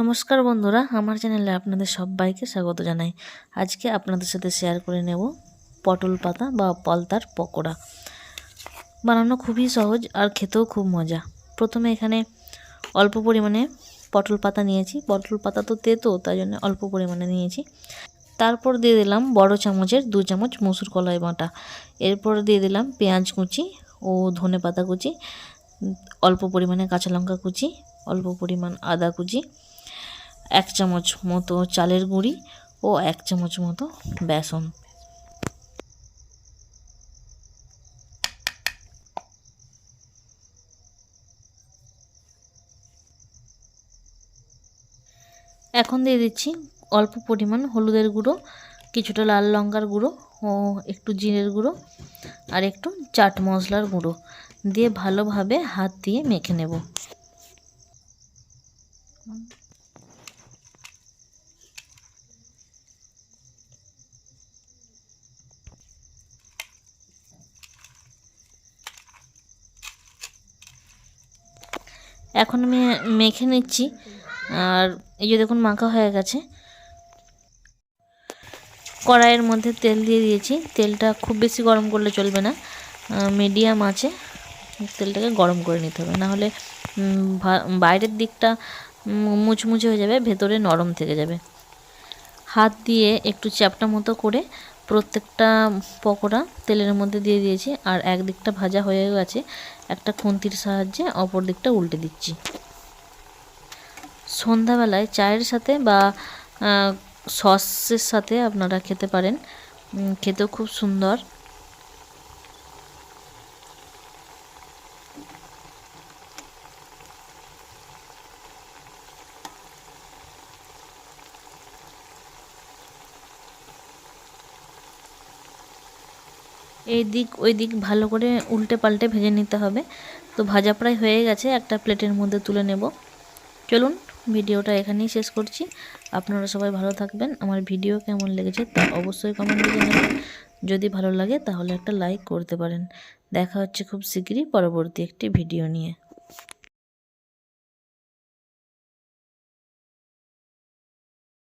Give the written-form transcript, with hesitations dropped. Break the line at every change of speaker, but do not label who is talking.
নমস্কার বন্ধুরা, আমার চ্যানেলে আপনাদের সবাইকে স্বাগত জানাই। আজকে আপনাদের সাথে শেয়ার করে নেব পটল পাতা বা পলতার পকোড়া। বানানো খুবই সহজ আর খেতেও খুব মজা। প্রথমে এখানে অল্প পরিমাণে পটল পাতা নিয়েছি। পটল পাতা তো তেতো, তাই জন্য অল্প পরিমাণে নিয়েছি। তারপর দিয়ে দিলাম বড় চামচের 2 চামচ মসুর কলাই বাটা। এরপর দিয়ে দিলাম পেঁয়াজ কুচি ও ধনে পাতা কুচি, অল্প পরিমাণে কাঁচা লঙ্কা কুচি, অল্প পরিমাণ আদা কুচি, 1 চামচ মতো চালের গুঁড়ি ও 1 চামচ মতো বেসন। এখন দিয়ে দিচ্ছি অল্প পরিমাণ হলুদের গুঁড়ো, কিছুটা লাল লঙ্কার গুঁড়ো ও একটু জিরের গুঁড়ো আর একটু চাট মশলার গুঁড়ো দিয়ে ভালোভাবে হাত দিয়ে মেখে নেব। এখন আমি মেখে নিচ্ছি। আর এই যে দেখুন মাখা হয়ে গেছে। কড়াইয়ের মধ্যে তেল দিয়ে দিয়েছি। তেলটা খুব বেশি গরম করলে চলবে না, মিডিয়াম আছে তেলটাকে গরম করে নিতে হবে, নাহলে বাইরের দিকটা মুচমুচে হয়ে যাবে, ভেতরে নরম থেকে যাবে। হাত দিয়ে একটু চ্যাপটা মতো করে প্রত্যেকটা পকোড়া তেলের মধ্যে দিয়ে দিয়েছি। আর এক দিকটা ভাজা হয়ে গেছে, একটা খুন্তির সাহায্যে অপর দিকটা উল্টে দিচ্ছি। সন্ধ্যাবেলায় চায়ের সাথে বা সসের সাথে আপনারা খেতে পারেন, খেতেও খুব সুন্দর। এই দিক ওই দিক ভালো করে উল্টে পাল্টে ভেজে নিতে হবে। তো ভাজা প্রায় হয়ে গেছে, একটা প্লেটের মধ্যে তুলে নেব। চলুন ভিডিওটা এখানেই শেষ করছি। আপনারা সবাই ভালো থাকবেন। আমার ভিডিও কেমন লেগেছে তা অবশ্যই কমেন্টে জানাবেন। যদি ভালো লাগে তাহলে একটা লাইক করতে পারেন। দেখা হচ্ছে খুব শীঘ্রই পরবর্তী একটি ভিডিও নিয়ে।